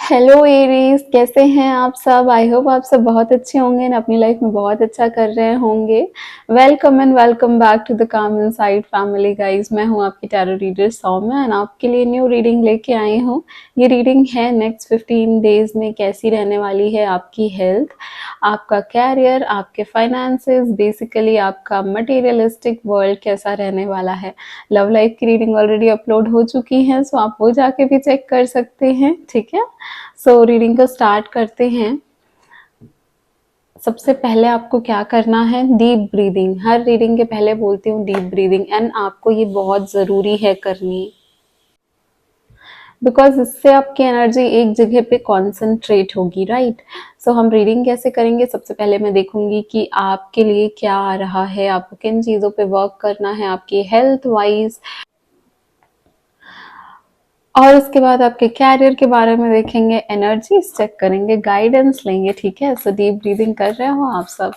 Hello Aries, कैसे हैं आप सब। आई होप आप सब बहुत अच्छे होंगे और अपनी लाइफ में बहुत अच्छा कर रहे होंगे। Welcome and welcome back to the काम इनसाइड फैमिली गाइज। मैं हूं आपकी टैरो रीडर सौम्या एंड आपके लिए न्यू रीडिंग लेके आई हूं। ये रीडिंग है नेक्स्ट 15 डेज में कैसी रहने वाली है आपकी हेल्थ, आपका कैरियर, आपके फाइनेंसेस, बेसिकली आपका मटेरियलिस्टिक वर्ल्ड कैसा रहने वाला है। लव लाइफ की रीडिंग ऑलरेडी अपलोड हो चुकी है, सो आप वो जाके भी चेक कर सकते हैं। ठीक है, सो रीडिंग को स्टार्ट करते हैं। सबसे पहले आपको क्या करना है, डीप ब्रीदिंग। हर रीडिंग के पहले बोलती हूँ डीप ब्रीदिंग, एंड आपको ये बहुत ज़रूरी है करनी, बिकॉज इससे आपकी एनर्जी एक जगह पे कॉन्सेंट्रेट होगी, राइट। सो हम रीडिंग कैसे करेंगे, सबसे पहले मैं देखूंगी कि आपके लिए क्या आ रहा है, आपको किन चीज़ों पे वर्क करना है आपकी हेल्थ वाइज, और उसके बाद आपके कैरियर के बारे में देखेंगे, एनर्जी चेक करेंगे, गाइडेंस लेंगे। ठीक है, सो डीप ब्रीदिंग कर रहे हो आप सब।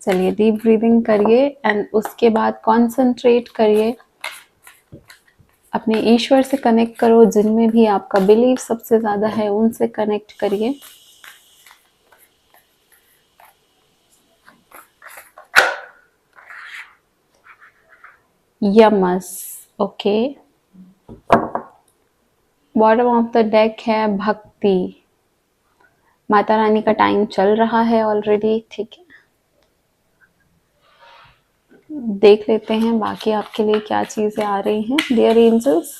चलिए डीप ब्रीदिंग करिए एंड उसके बाद कॉन्सेंट्रेट करिए, अपने ईश्वर से कनेक्ट करो, जिनमें भी आपका बिलीव सबसे ज़्यादा है उनसे कनेक्ट करिए। यमस, okay. Bottom of the deck है भक्ति। माता रानी का टाइम चल रहा है ऑलरेडी, ठीक है। देख लेते हैं बाकी आपके लिए क्या चीजें आ रही हैं। Dear angels,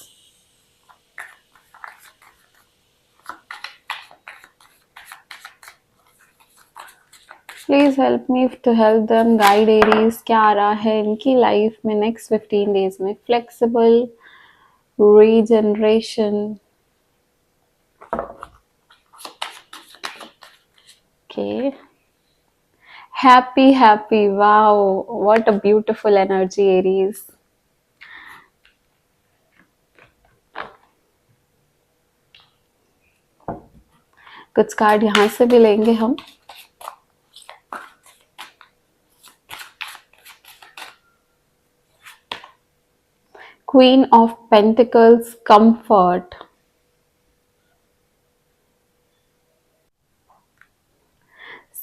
please help me to help them, guide Aries. क्या आ रहा है इनकी लाइफ में नेक्स्ट 15 डेज में। Flexible, regeneration, okay. Happy happy, wow, what a beautiful energy Aries. कुछ कार्ड यहां से भी लेंगे हम। Queen of pentacles, comfort.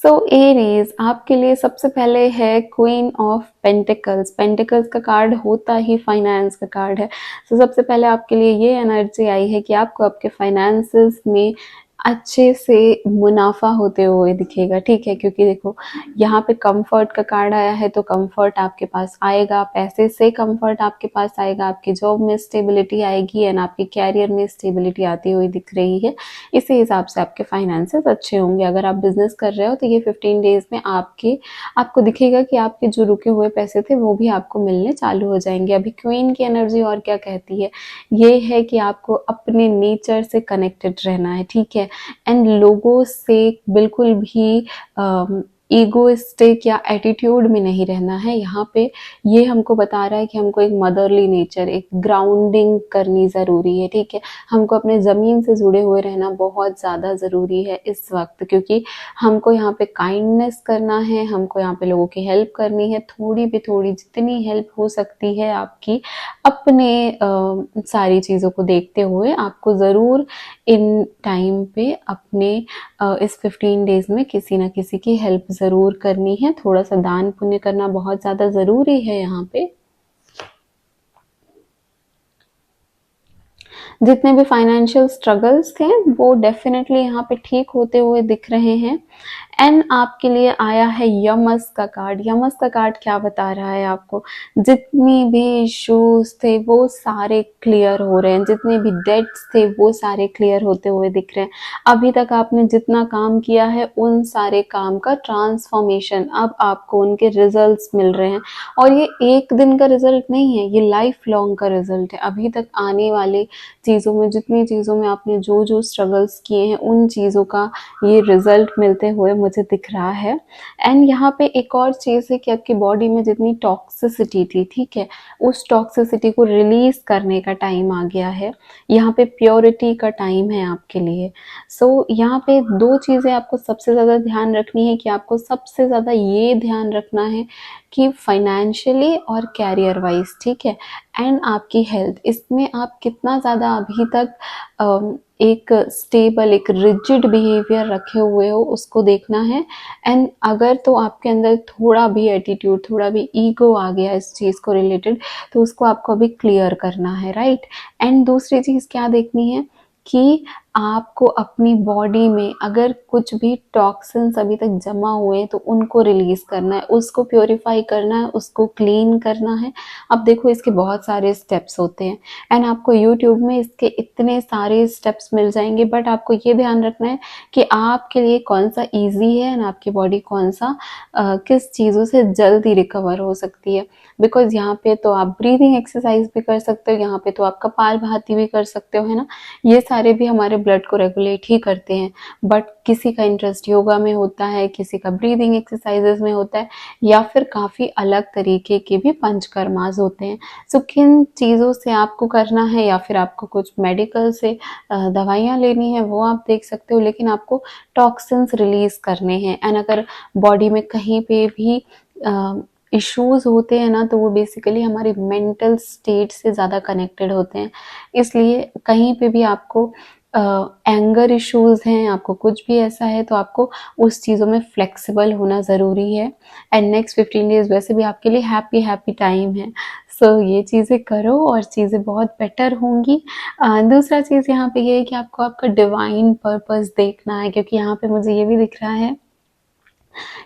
So Aries, आपके लिए सबसे पहले है क्वीन ऑफ पेंटिकल्स। पेंटिकल्स का कार्ड होता ही फाइनेंस का कार्ड है। तो सबसे पहले आपके लिए ये एनर्जी आई है कि आपको आपके फाइनेंसेस में अच्छे से मुनाफा होते हुए दिखेगा, ठीक है। क्योंकि देखो यहाँ पे कंफर्ट का कार्ड आया है, तो कंफर्ट आपके पास आएगा, पैसे से कंफर्ट आपके पास आएगा, आपकी जॉब में स्टेबिलिटी आएगी एंड आपके कैरियर में स्टेबिलिटी आती हुई दिख रही है। इसी हिसाब से आपके फाइनेंसेस अच्छे होंगे। अगर आप बिजनेस कर रहे हो तो ये 15 डेज में आपको दिखेगा कि आपके जो रुके हुए पैसे थे वो भी आपको मिलने चालू हो जाएंगे। अभी क्वीन की एनर्जी और क्या कहती है, ये है कि आपको अपने नेचर से कनेक्टेड रहना है, ठीक है। एंड लोगों से बिल्कुल भी ईगोइस्टिक या एटीट्यूड में नहीं रहना है। यहाँ पे ये हमको बता रहा है कि हमको एक मदरली नेचर, एक ग्राउंडिंग करनी ज़रूरी है, ठीक है। हमको अपने ज़मीन से जुड़े हुए रहना बहुत ज़्यादा ज़रूरी है इस वक्त, क्योंकि हमको यहाँ पे काइंडनेस करना है, हमको यहाँ पे लोगों की हेल्प करनी है। थोड़ी भी थोड़ी जितनी हेल्प हो सकती है आपकी, अपने सारी चीज़ों को देखते हुए आपको ज़रूर इन टाइम पे अपने इस 15 डेज में किसी ना किसी की हेल्प ज़रूर करनी है। थोड़ा सा दान पुण्य करना बहुत ज़्यादा ज़रूरी है यहाँ पे। जितने भी फाइनेंशियल स्ट्रगल्स थे वो डेफिनेटली यहाँ पे ठीक होते हुए दिख रहे हैं। एंड आपके लिए आया है यमस का कार्ड। यमस का कार्ड क्या बता रहा है आपको, जितनी भी इश्यूज थे वो सारे क्लियर हो रहे हैं, जितने भी डेट्स थे वो सारे क्लियर होते हुए दिख रहे हैं। अभी तक आपने जितना काम किया है उन सारे काम का ट्रांसफॉर्मेशन अब आपको उनके रिजल्ट्स मिल रहे हैं। और ये एक दिन का रिजल्ट नहीं है, ये लाइफ लॉन्ग का रिजल्ट है। अभी तक आने वाले चीज़ों में, जितनी चीज़ों में आपने जो जो स्ट्रगल्स किए हैं उन चीज़ों का ये रिजल्ट मिलते हुए मुझे दिख रहा है। एंड यहाँ पे एक और चीज़ है कि आपकी बॉडी में जितनी टॉक्सिसिटी थी, ठीक है, उस टॉक्सिसिटी को रिलीज करने का टाइम आ गया है। यहाँ पे प्योरिटी का टाइम है आपके लिए। सो यहाँ पे दो चीज़ें आपको सबसे ज़्यादा ध्यान रखनी है कि आपको सबसे ज़्यादा ये ध्यान रखना है कि फाइनेंशियली और कैरियर वाइज, ठीक है, एंड आपकी हेल्थ, इसमें आप कितना ज़्यादा अभी तक एक स्टेबल, एक रिजिड बिहेवियर रखे हुए हो, उसको देखना है। एंड अगर तो आपके अंदर थोड़ा भी एटीट्यूड, थोड़ा भी ईगो आ गया इस चीज़ को रिलेटेड, तो उसको आपको अभी क्लियर करना है, राइट। एंड दूसरी चीज़ क्या देखनी है कि आपको अपनी बॉडी में अगर कुछ भी टॉक्सिन्स अभी तक जमा हुए हैं तो उनको रिलीज करना है, उसको प्योरीफाई करना है, उसको क्लीन करना है। अब देखो इसके बहुत सारे स्टेप्स होते हैं एंड आपको यूट्यूब में इसके इतने सारे स्टेप्स मिल जाएंगे, बट आपको ये ध्यान रखना है कि आपके लिए कौन सा ईजी है एंड आपकी बॉडी कौन सा किस चीज़ों से जल्दी रिकवर हो सकती है। बिकॉज यहाँ पे तो आप ब्रीदिंग एक्सरसाइज भी कर सकते हो, यहाँ पे तो आप कपालभाति भी कर सकते हो, है ना। ये सारे भी हमारे ब्लड को रेगुलेट ही करते हैं। बट किसी का इंटरेस्ट योगा में होता है, किसी का ब्रीदिंग एक्सरसाइजेस में होता है, या फिर काफ़ी अलग तरीके के भी पंचकर्मास होते हैं। सो किन चीज़ों से आपको करना है, या फिर आपको कुछ मेडिकल से दवाइयाँ लेनी है, वो आप देख सकते हो, लेकिन आपको टॉक्सिन्स रिलीज करने हैं। एंड अगर बॉडी में कहीं पे भी इश्यूज होते हैं ना, तो वो बेसिकली हमारी मेंटल स्टेट से ज़्यादा कनेक्टेड होते हैं। इसलिए कहीं पे भी आपको एंगर इश्यूज हैं, आपको कुछ भी ऐसा है, तो आपको उस चीज़ों में फ्लेक्सिबल होना ज़रूरी है। एंड नेक्स्ट 15 डेज वैसे भी आपके लिए हैप्पी हैप्पी टाइम है। सो ये चीज़ें करो और चीज़ें बहुत बेटर होंगी। दूसरा चीज़ यहाँ पे ये है कि आपको आपका डिवाइन पर्पस देखना है, क्योंकि यहाँ पे मुझे ये भी दिख रहा है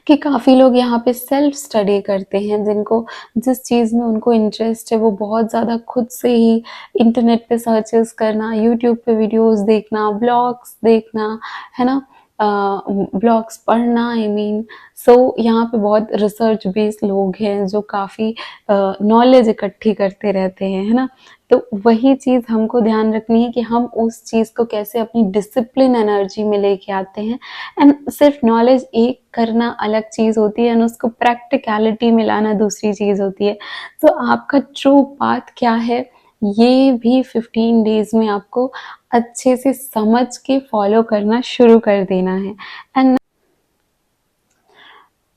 कि काफ़ी लोग यहाँ पे सेल्फ स्टडी करते हैं, जिनको जिस चीज़ में उनको इंटरेस्ट है वो बहुत ज़्यादा खुद से ही इंटरनेट पे सर्चेस करना, यूट्यूब पे वीडियोस देखना, ब्लॉग्स देखना, है ना, ब्लॉग्स पढ़ना, आई मीन। सो यहाँ पे बहुत रिसर्च बेस्ड लोग हैं जो काफ़ी नॉलेज इकट्ठी करते रहते हैं, है ना। तो वही चीज़ हमको ध्यान रखनी है कि हम उस चीज़ को कैसे अपनी डिसिप्लिन एनर्जी में लेके आते हैं। एंड सिर्फ नॉलेज एक करना अलग चीज़ होती है एंड उसको प्रैक्टिकलिटी में लाना दूसरी चीज़ होती है। तो आपका ट्रू पाथ क्या है, ये भी 15 डेज में आपको अच्छे से समझ के फॉलो करना शुरू कर देना है। एंड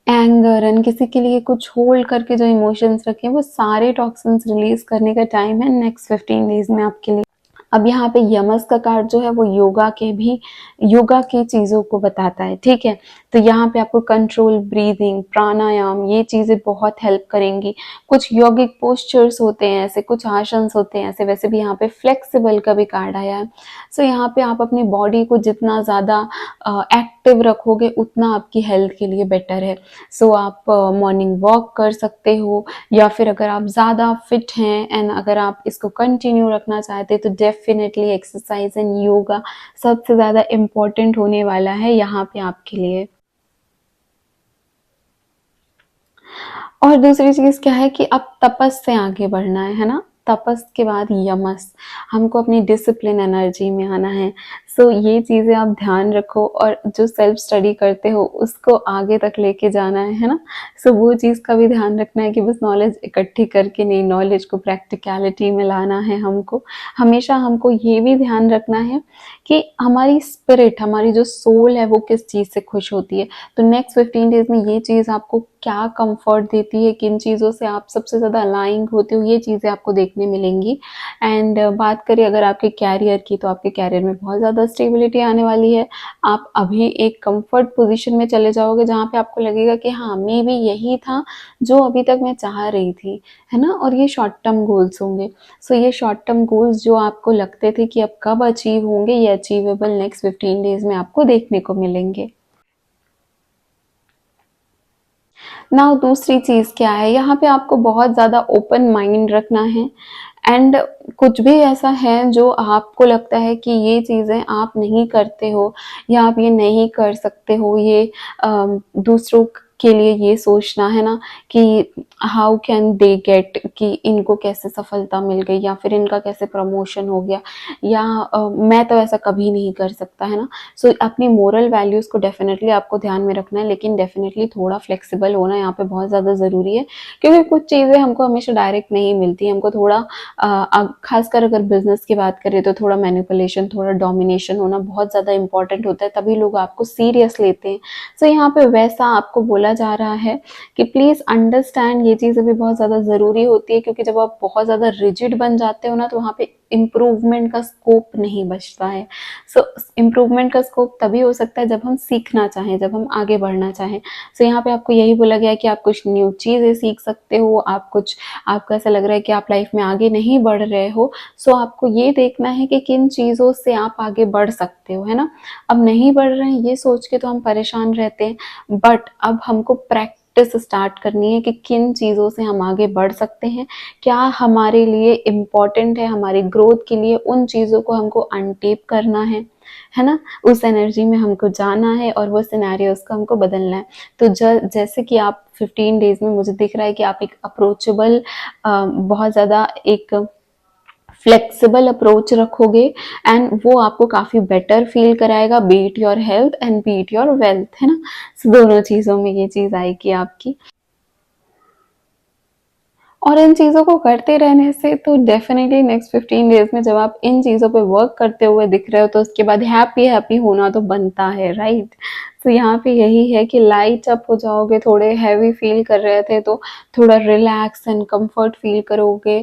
एंगर एंड किसी के लिए कुछ होल्ड करके जो इमोशंस रखे हैं, वो सारे टॉक्सिन्स रिलीज करने का टाइम है नेक्स्ट 15 डेज में आपके लिए। अब यहाँ पे यमस का कार्ड जो है वो योगा की चीज़ों को बताता है, ठीक है। तो यहाँ पे आपको कंट्रोल ब्रीदिंग, प्राणायाम, ये चीज़ें बहुत हेल्प करेंगी। कुछ योगिक पोस्चर्स होते हैं ऐसे, कुछ आसन्स होते हैं ऐसे। वैसे भी यहाँ पे फ्लेक्सिबल का भी कार्ड आया है। सो यहाँ पे आप अपनी बॉडी को जितना ज़्यादा एक्टिव रखोगे उतना आपकी हेल्थ के लिए बेटर है। सो आप मॉर्निंग वॉक कर सकते हो, या फिर अगर आप ज़्यादा फिट हैं एंड अगर आप इसको कंटिन्यू रखना चाहते हैं तो डेफिनेटली एक्सरसाइज एंड योगा सबसे ज़्यादा इम्पोर्टेंट होने वाला है यहाँ पे आपके लिए। और दूसरी चीज़ क्या है कि अब तपस से आगे बढ़ना है ना। तपस के बाद यमस, हमको अपनी डिसिप्लिन एनर्जी में आना है। सो ये चीज़ें आप ध्यान रखो, और जो सेल्फ स्टडी करते हो उसको आगे तक लेके जाना है ना। सो वो चीज़ का भी ध्यान रखना है कि बस नॉलेज इकट्ठी करके नहीं, नॉलेज को प्रैक्टिकलिटी में लाना है हमको। हमेशा हमको ये भी ध्यान रखना है कि हमारी स्पिरिट, हमारी जो सोल है, वो किस चीज़ से खुश होती है। तो नेक्स्ट 15 डेज में ये चीज़ आपको क्या कंफर्ट देती है, किन चीज़ों से आप सबसे ज़्यादा अलाइन होते हो, ये चीज़ें आपको देखने मिलेंगी। एंड बात करें अगर आपके कैरियर की, तो आपके कैरियर में बहुत ज़्यादा स्टेबिलिटी आने वाली है। आप अभी एक कंफर्ट पोजीशन में चले जाओगे जहाँ पे आपको लगेगा कि हाँ, मे बी यही था जो अभी तक मैं चाह रही थी, है ना। और ये शॉर्ट टर्म गोल्स होंगे। सो ये शॉर्ट टर्म गोल्स जो आपको लगते थे कि अब कब अचीव होंगे, ये अचीवेबल नेक्स्ट 15 डेज में आपको देखने को मिलेंगे। नाउ दूसरी चीज़ क्या है, यहाँ पे आपको बहुत ज़्यादा ओपन माइंड रखना है। एंड कुछ भी ऐसा है जो आपको लगता है कि ये चीज़ें आप नहीं करते हो या आप ये नहीं कर सकते हो, ये दूसरों के लिए ये सोचना है ना कि हाउ कैन दे गेट, कि इनको कैसे सफलता मिल गई, या फिर इनका कैसे प्रमोशन हो गया, या मैं तो ऐसा कभी नहीं कर सकता, है ना। सो अपनी मोरल वैल्यूज़ को डेफिनेटली आपको ध्यान में रखना है, लेकिन डेफिनेटली थोड़ा फ्लेक्सिबल होना यहाँ पे बहुत ज़्यादा ज़रूरी है, क्योंकि कुछ चीज़ें हमको हमेशा डायरेक्ट नहीं मिलती। हमको थोड़ा अब खासकर अगर बिजनेस की बात करें तो थोड़ा मैनिपुलेशन, थोड़ा डोमिनेशन होना बहुत ज़्यादा इंपॉर्टेंट होता है, तभी लोग आपको सीरियस लेते हैं। सो यहाँ पे वैसा आपको बोला बोला जा रहा है कि प्लीज़ अंडरस्टैंड, ये चीज़ अभी बहुत ज़्यादा ज़रूरी होती है, क्योंकि जब आप बहुत ज़्यादा रिजिड बन जाते हो ना, तो वहाँ पे इम्प्रूवमेंट का स्कोप नहीं बचता है। सो इम्प्रूवमेंट का स्कोप तभी हो सकता है जब हम सीखना चाहें, जब हम आगे बढ़ना चाहें। सो यहाँ पे आपको यही बोला गया है कि आप कुछ न्यू चीज़ें सीख सकते हो, आपको ऐसा लग रहा है कि आप लाइफ में आगे नहीं बढ़ रहे हो, सो आपको ये देखना है कि किन चीज़ों से आप आगे बढ़ सकते हो, है ना? अब नहीं बढ़ रहे हैं ये सोच के तो हम परेशान रहते हैं, बट अब हमको प्रैक्टिस स्टार्ट करनी है कि किन चीज़ों से हम आगे बढ़ सकते हैं, क्या हमारे लिए इम्पोर्टेंट है, हमारी ग्रोथ के लिए उन चीज़ों को हमको अनटेप करना है ना? उस एनर्जी में हमको जाना है और वो सिनेरियोज़ को हमको बदलना है। तो जैसे कि आप 15 डेज़ में मुझे दिख रहा है कि आप एक अप्रोचेबल बहुत ज़्यादा एक फ्लेक्सिबल अप्रोच रखोगे, एंड वो आपको काफ़ी बेटर फील कराएगा, B it your health and B it your wealth, है ना? So, दोनों चीज़ों में ये चीज़ आएगी आपकी। और इन चीज़ों को करते रहने से तो डेफ़िनेटली नेक्स्ट 15 डेज़ में जब आप इन चीज़ों पे वर्क करते हुए दिख रहे हो, तो उसके बाद हैप्पी होना तो बनता है, राइट? तो यहाँ पे यही है कि लाइट अप हो जाओगे, थोड़े हैवी फील कर रहे थे तो थोड़ा रिलैक्स एंड कंफर्ट फील करोगे,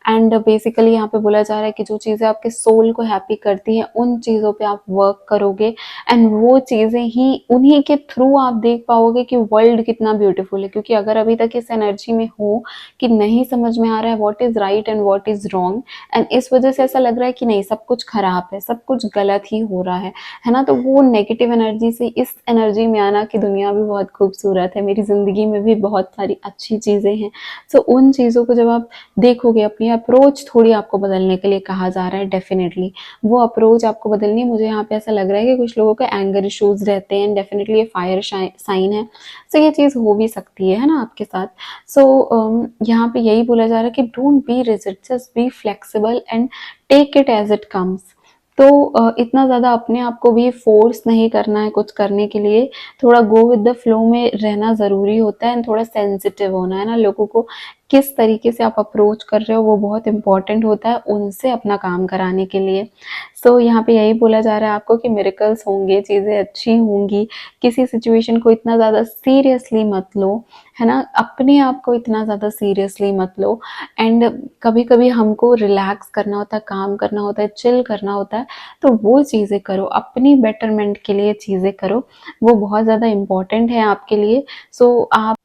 एंड बेसिकली यहाँ पे बोला जा रहा है कि जो चीज़ें आपके सोल को हैप्पी करती हैं, उन चीज़ों पे आप वर्क करोगे, एंड वो चीज़ें ही उन्हीं के थ्रू आप देख पाओगे कि वर्ल्ड कितना ब्यूटीफुल है। क्योंकि अगर अभी तक इस एनर्जी में हो कि नहीं समझ में आ रहा है what is right and what is wrong, and इस वजह से ऐसा लग रहा है कि नहीं, सब कुछ खराब है, सब कुछ गलत ही हो रहा है ना? तो वो नेगेटिव एनर्जी से इस एनर्जी में आना कि दुनिया भी बहुत खूबसूरत है, मेरी ज़िंदगी में भी बहुत सारी अच्छी चीज़ें हैं। सो उन चीज़ों को जब आप देखोगे, अपनी अप्रोच थोड़ी आपको बदलने के लिए कहा जा रहा है डेफ़िनेटली। वो अप्रोच आपको बदलनी है। मुझे यहाँ पे ऐसा लग रहा है कि कुछ लोगों को एंगर इश्यूज़ रहते हैं, डेफ़िनेटली ये फायर साइन है। सो ये चीज़ हो भी सकती है ना आपके साथ? सो यहाँ पे यही बोला जा रहा है कि don't be rigid, just be flexible and take it as it comes. तो इतना ज़्यादा अपने आप को भी फोर्स नहीं करना है कुछ करने के लिए, थोड़ा गो विद द फ्लो में रहना ज़रूरी होता है, एंड थोड़ा सेंसिटिव होना है ना, लोगों को किस तरीके से आप अप्रोच कर रहे हो वो बहुत इंपॉर्टेंट होता है उनसे अपना काम कराने के लिए। सो यहाँ पे यही बोला जा रहा है आपको कि मिरेकल्स होंगे, चीज़ें अच्छी होंगी, किसी सिचुएशन को इतना ज़्यादा सीरियसली मत लो, है ना? अपने आप को इतना ज़्यादा सीरियसली मत लो, एंड कभी-कभी हमको रिलैक्स करना होता है, काम करना होता है, चिल करना होता है, तो वो चीज़ें करो, अपनी बेटरमेंट के लिए चीज़ें करो, वो बहुत ज़्यादा इम्पोर्टेंट है आपके लिए। सो आप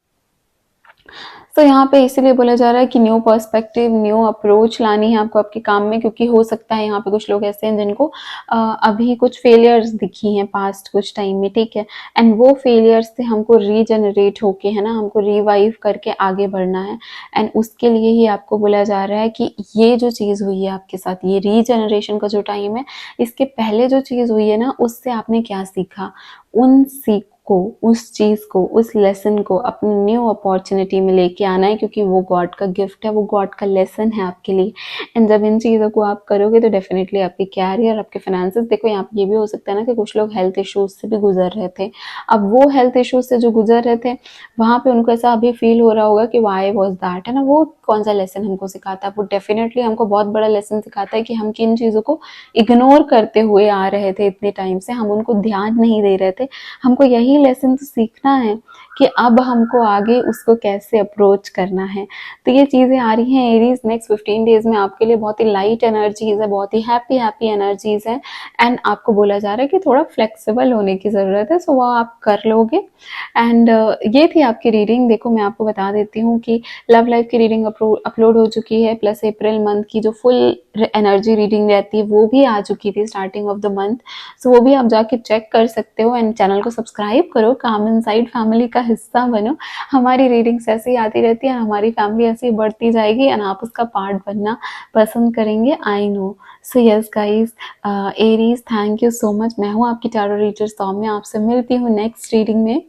तो यहाँ पे इसीलिए बोला जा रहा है कि न्यू पर्सपेक्टिव, न्यू अप्रोच लानी है आपको आपके काम में, क्योंकि हो सकता है यहाँ पे कुछ लोग ऐसे हैं जिनको अभी कुछ फेलियर्स दिखी हैं पास्ट कुछ टाइम में, ठीक है? एंड वो फेलियर्स से हमको रीजनरेट होके, है ना, हमको रिवाइव करके आगे बढ़ना है, एंड उसके लिए ही आपको बोला जा रहा है कि ये जो चीज़ हुई है आपके साथ, ये रीजनरेशन का जो टाइम है, इसके पहले जो चीज़ हुई है ना, उससे आपने क्या सीखा, उन सीख को, उस चीज़ को, उस लेसन को अपनी न्यू अपॉर्चुनिटी में लेके आना है, क्योंकि वो गॉड का गिफ्ट है, वो गॉड का लेसन है आपके लिए। एंड जब इन चीज़ों को आप करोगे तो डेफिनेटली आपके कैरियर, आपके फाइनेंसेस, देखो यहाँ पे ये भी हो सकता है ना कि कुछ लोग हेल्थ इश्यूज से भी गुजर रहे थे। अब वो हेल्थ इश्यूज से जो गुजर रहे थे, वहाँ पे उनको ऐसा अभी फील हो रहा होगा कि वाई वॉज दैट, है ना? वो कौन सा लेसन हमको सिखाता है? वो डेफिनेटली हमको बहुत बड़ा लेसन सिखाता है कि हम किन चीज़ों को इग्नोर करते हुए आ रहे थे इतने टाइम से, हम उनको ध्यान नहीं दे रहे थे। हमको यही लेसन तो सीखना है कि अब हमको आगे उसको कैसे अप्रोच करना है। तो ये चीज़ें आ रही हैं एरीज नेक्स्ट 15 डेज में आपके लिए, बहुत ही लाइट एनर्जीज है, बहुत ही हैप्पी एनर्जीज है, एंड आपको बोला जा रहा है कि थोड़ा फ्लेक्सिबल होने की ज़रूरत है, सो वो आप कर लोगे। एंड ये थी आपकी रीडिंग। देखो मैं आपको बता देती हूँ कि लव लाइफ की रीडिंग अपलोड हो चुकी है, प्लस अप्रैल मंथ की जो फुल एनर्जी रीडिंग रहती है वो भी आ चुकी थी स्टार्टिंग ऑफ द मंथ, सो वो भी आप जाके चेक कर सकते हो, एंड चैनल को सब्सक्राइब करो, काम इनसाइड फैमिली का हिस्सा बनो। हमारी रीडिंग्स ऐसे ही आती रहती है, हमारी फैमिली ऐसे ही बढ़ती जाएगी, एंड आप उसका पार्ट बनना पसंद करेंगे, I know. So yes guys, Aries, thank you so much. मैं हूँ आपकी टैरो रीडर सौम्या, आपसे मिलती हूँ नेक्स्ट रीडिंग में।